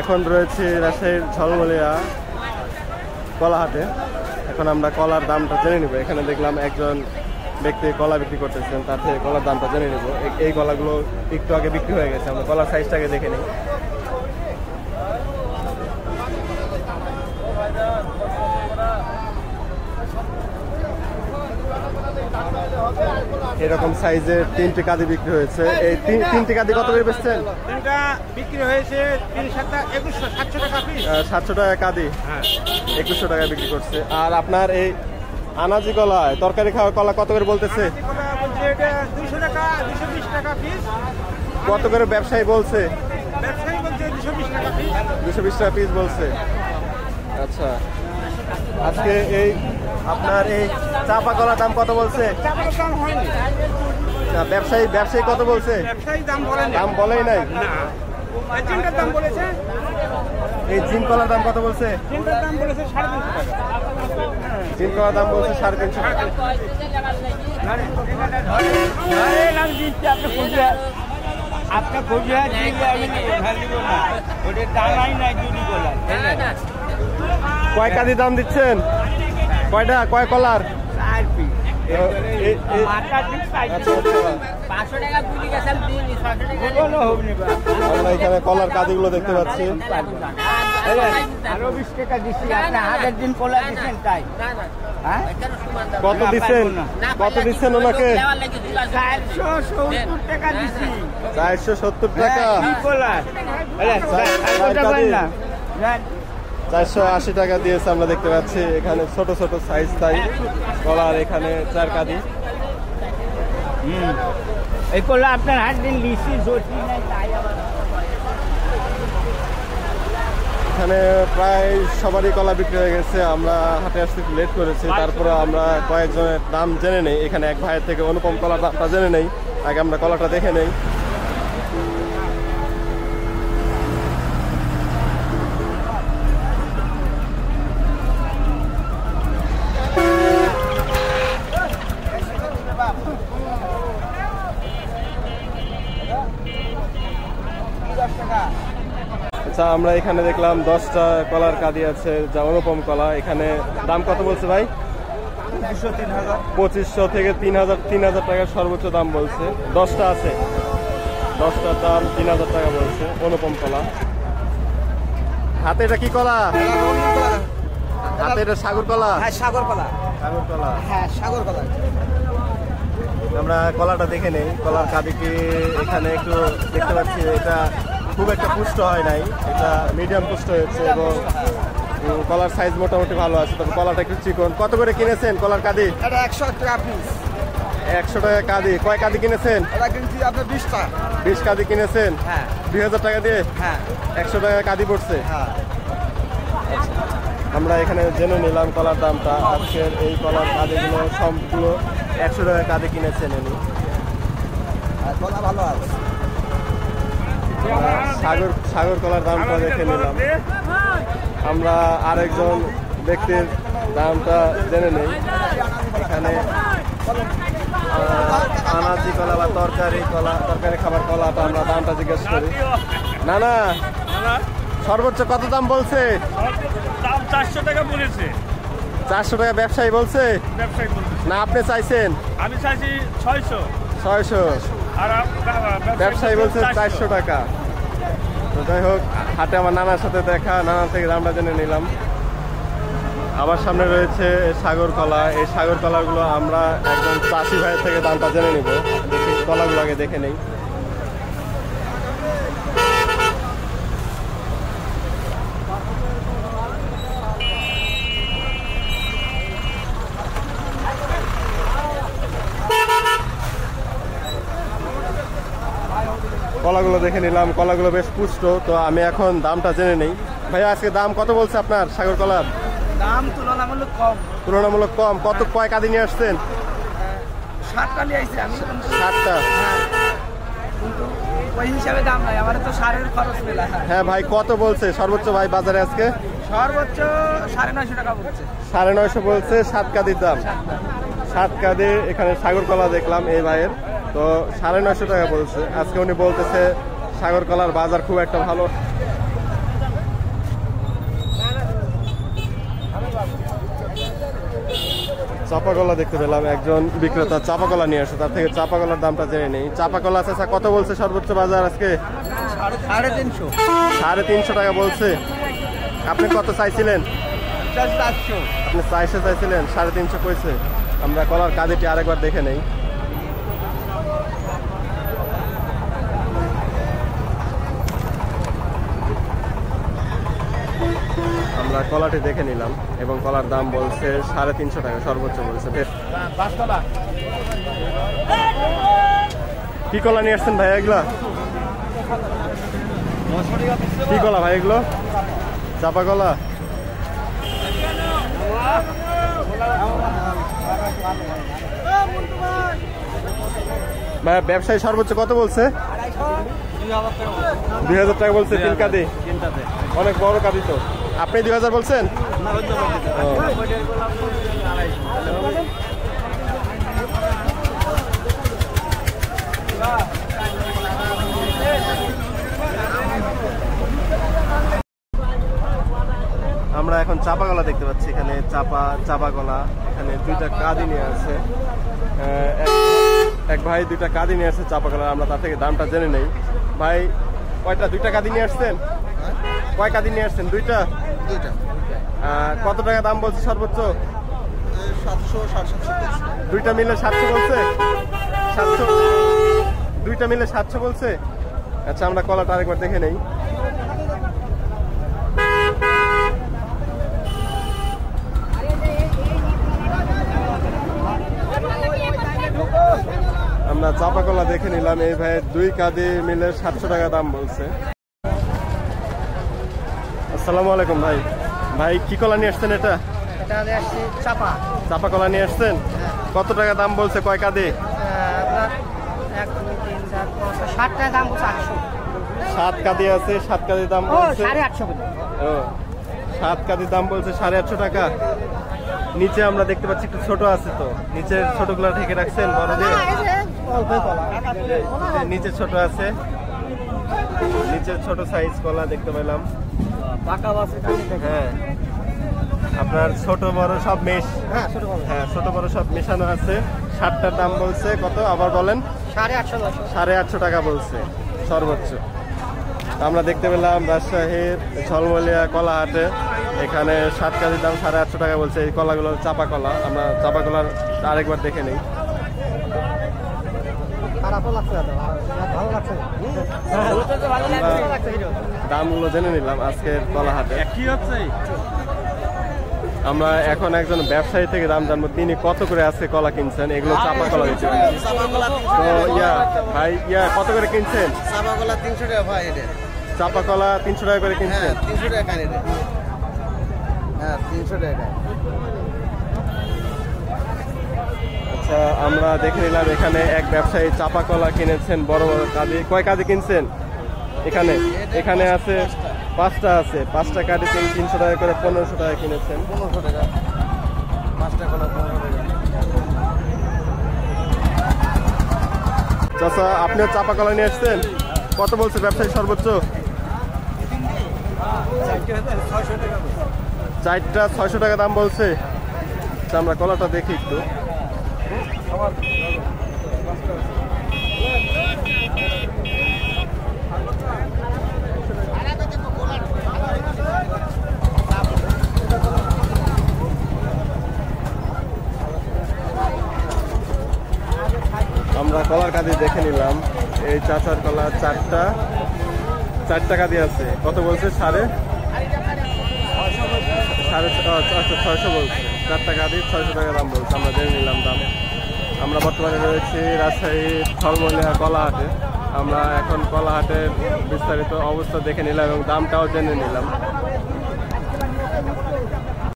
এখন রয়েছে রাজশাহীর ঝলমলিয়া কলাহাটে। এখন আমরা কলার দামটা জেনে নিব। এখানে দেখলাম একজন ব্যক্তি কলা বিক্রি করতেছেন, তার থেকে কলার দামটা জেনে নিব। এই কলাগুলো একটু আগে বিক্রি হয়ে গেছে, আমরা কলার সাইজটাকে দেখে নিই। এরকম সাইজের 3টি কাঁদি বিক্রি হয়েছে। এই 3টি কাঁদি কত করে বেচছেন? তিনটা বিক্রি হয়েছে 700 টাকা পিস। 700 টাকা কাঁদি, 2100 টাকা বিক্রি করছে। আর আপনার এই আনাজি কলা, তরকারি খাওয়া কলা কত করে বলতেছে? 200 টাকা, 220 টাকা পিস। কত করে ব্যবসায়ী বলছে? ব্যবসায়ী বলছে 220 টাকা পিস। 220 টাকা পিস বলছে। আচ্ছা, আজকে এই আপনার এই চাপা কলার দাম কত বলছে? চাপার দাম হয়নি। ব্যবসায়ী কত বলছে? ব্যবসায়ী দাম বলেন, দাম বলেই নাই। না, জিনটার দাম বলেছে। এই জিন কলার দাম কত বলছে? জিনটার দাম বলেছে 350 টাকা। জিন কলার দাম বলছে 350 টাকা। आपका खोजिया কয় কাঁদি দাম দিচ্ছেন? কয়টা, কয় কলার? আমরা এখানে কলার কাঁদিগুলো দেখতে পাচ্ছি। আরো 20 টাকা দিচ্ছি, আপনি আগের দিন কলা দিচ্ছেন তাই। কত দিচ্ছেন? কত দিচ্ছেন ওনাকে? 470 টাকা দিচ্ছি। 470 টাকা। 480 টাকা দিয়েছে আমরা দেখতে পাচ্ছি। এখানে ছোট ছোট সাইজ তাই কলার, এখানে 4 কাঁদি। এই কলা আপনার হাত দিন লিচি জটি নাই তাই। এখানে প্রায় সবারই কলা বিক্রি হয়ে গেছে। আমরা হাটে আসতে একটু লেট করেছি, তারপরে আমরা কয়েকজনের দাম জেনে নেই। এখানে এক ভাইয়ের থেকে অনুপম কলার দামটা জেনে নেই। আগে আমরা কলাটা দেখে নেই। আচ্ছা, আমরা এখানে দেখলাম 10টা কলার কাঁদি আছে, যা অনুপম কলা। এখানে দাম কত বলছে ভাই? 2500 থেকে 3000 টাকা সর্বোচ্চ দাম বলছে। 10টা আছে, 10টার দাম 3000 টাকা বলছে অনুপম কলা। হাতে এটা কি কলা? হাতে এটা সাগর কলা। সাগর কলা। সাগর কলা, হ্যাঁ সাগর কলা। আমরা কলাটা দেখে নেই। কলার কাঁদিকে এখানে একটু দেখতে পাচ্ছি, এটা খুব একটা পুষ্ট হয় নাই, এটা মিডিয়াম পুষ্ট হয়েছে এবং কলার সাইজ মোটামুটি ভালো আছে। তবে কলাটা একটু চিকন। কত করে কিনেছেন কলার কাঁদি? এটা 100 টাকা পিস। 100 টাকা কাঁদি। কয় কাঁদি কিনেছেন? এটা কিনছি আপনার 20টা। 20 কাঁদি কিনেছেন? হ্যাঁ। 2000 টাকা দিয়ে? হ্যাঁ। 100 টাকা কাঁদি পড়ছে। হ্যাঁ। আমরা এখানে জেনে নিলাম কলার দামটা। আজকের এই কলার কাঁদিগুলো সবগুলো 100 টাকা কাঁদি কিনেছেন উনি। কলা ভালো আছে। সাগর কলার দামটা দেখে নিলাম। আমরা আরেকজন ব্যক্তির দামটা জেনে নেই। এখানে আনাজি কলা বা তরকারি খাবার কলাটা আমরা দামটা জিজ্ঞেস করি। না না, সর্বোচ্চ কত দাম বলছে? দাম 400 টাকা বলেছে। 400 টাকা ব্যবসায়ী বলছে না আপনি চাইছেন? আমি চাইছি 600। আর ব্যবসায়ী বলছে 400 টাকা। তো যাই হোক, হাটে আমার নানার সাথে দেখা, নানার থেকে দামটা জেনে নিলাম। আমার সামনে রয়েছে সাগর কলা। এই সাগর কলাগুলো আমরা একজন চাষি ভাইয়ের থেকে দামটা জেনে নিব। দেখি কলাগুলো আগে দেখে নেই। কলাগুলো দেখে নিলাম, কলাগুলো বেশ পুষ্ট। তো আমি এখন দামটা জেনে নেই। ভাইয়া, আজকে দাম কত বলছে আপনার সাগর কলার? দাম তুলনামূলক কম। তুলনামূলক কম। কত, কয় কাঁদি নিয়ে আসছেন? 7টা নিয়ে আসছি আমি। 7টা? কিন্তু ওই হিসাবে দাম নাই, আমার তো সারের খরচ মেলা। হ্যাঁ ভাই, কত বলছে সর্বোচ্চ ভাই বাজারে আজকে? সর্বোচ্চ 950 টাকা বলছে। 950 বলছে 7 কাঁদির দাম। 7 কাঁদি এখানে সাগর কলা দেখলাম এই ভাইয়ের, তো 950 টাকা বলছে। আজকে উনি বলতেছে সাগর কলার বাজার খুব একটা ভালো। চাপা কলা দেখতে পেলাম, একজন বিক্রেতা চাপা কলা নিয়ে আসে, তার থেকে চাপা কলার দামটা জেনে নেই। চাপা কলা চাচা কত বলছে সর্বোচ্চ বাজার আজকে? 350। 350 টাকা বলছে। আপনি কত চাইছিলেন? 400। আপনি 400 চাইছিলেন, 350 কইছে। আমরা কলার কাঁদিটি আরেকবার দেখে নেই। আমরা কলাটি দেখে নিলাম এবং কলার দাম বলছে 350 টাকা সর্বোচ্চ বলছে। কি কলা নিয়ে আসছেন ভাই এগুলা? কি কলা ভাই এগুলো? চাপা কলা। ভাই ব্যবসায়ী সর্বোচ্চ কত বলছে? 2000 টাকা বলছে। 3 কাঁদি, অনেক বড় কাঁদি তো। আপনি 2000 বলছেন? আমরা এখন চাপা কলা দেখতে পাচ্ছি। এখানে চাপা কলা, এখানে 2টা কাঁদি নিয়ে আছে। এক ভাই 2টা কাঁদি নিয়ে আসছে চাপা কলা। আমরা তার থেকে দামটা জেনে নেই। ভাই কয়টা? 2টা কাঁদি নিয়ে আসছেন? কয় কাঁদি নিয়ে আসছেন? 2টা। কত টাকা দাম বলছে সর্বোচ্চ? 700 750। 2টা মিলে 700 বলছে। 700, 2টা মিলে 700 বলছে। আচ্ছা, আমরা কলাটা আরেকবার দেখে নেই। আমরা চাপা কলা দেখে নিলাম। এই ভাই 2 কাঁদি মিলে 700 টাকা দাম বলছে। আসসালামু আলাইকুম ভাই। ভাই কি কলা নিয়ে আসছেন? এটা চাপা কলা নিয়ে আসছেন। কত টাকা দাম বলছে? কয় কাঁদি? 7 কাঁদি আছে। 7 কাঁদি দাম বলছে 850। ও, 7 কাঁদি দাম বলছে 850 টাকা। নিচে আমরা দেখতে পাচ্ছি একটু ছোট আছে, তো নিচের ছোটগুলো ঢেকে রাখছেন বড় দিয়ে? নিচে ছোট আছে, নিচের ছোট সাইজ কলা দেখতে পেলাম। হ্যাঁ, আপনার ছোট বড় সব মেশ। হ্যাঁ, ছোট বড় সব মেশানো আছে। 7টার দাম বলছে কত আবার বলেন? 850 টাকা বলছে সর্বোচ্চ। আমরা দেখতে পেলাম রাজশাহীর ঝলমলিয়া কলা হাটে, এখানে 7 কাঁদির দাম 850 টাকা বলছে। এই কলাগুলো চাপা কলা। আমরা চাপা কলার আরেকবার দেখে নেই। দামগুলো জেনে নিলাম আজকের কলা হাটে। আমরা এখন একজন ব্যবসায়ী থেকে দাম জানবো, তিনি কত করে আজকে কলা কিনছেন। এগুলো চাপা কলা দিচ্ছে। তো ভাই কত করে কিনছেন? চাপা কলা 300 টাকা ভাই। চাপা কলা 300 টাকা করে কিনছেন? 300 টাকা কানে। হ্যাঁ, 300 টাকা। আচ্ছা, আমরা দেখে নিলাম এখানে এক ব্যবসায়ী চাপা কলা কিনেছেন বড় বড় কাঁদি। কয় কাঁদি কিনছেন? এখানে আছে 5টা আছে। 5টা কাঁদি 300 টাকা করে 1500 টাকা কিনেছেন। 1500 টাকা 5টা কলা 1500 টাকা। চাচা, আপনিও চাপা কলা নিয়ে আসছেন? কত বলছে ব্যবসায়ী সর্বোচ্চ? 4টা 600 টাকা দাম বলছে। আচ্ছা, আমরা কলাটা দেখি একটু। আমরা কলার কাঁদি দেখে নিলাম। এই চাচার কলা 4টা কাঁদি আছে। কত বলছে? 650 বলছে। 4টা কাঁদি 600 টাকা দাম বলছে। আমরা জেনে নিলাম দাম। আমরা বর্তমানে রয়েছি রাজশাহীর ঝলমলিয়া কলা হাটে। আমরা এখন কলা হাটের বিস্তারিত অবস্থা দেখে নিলাম এবং দামটাও জেনে নিলাম।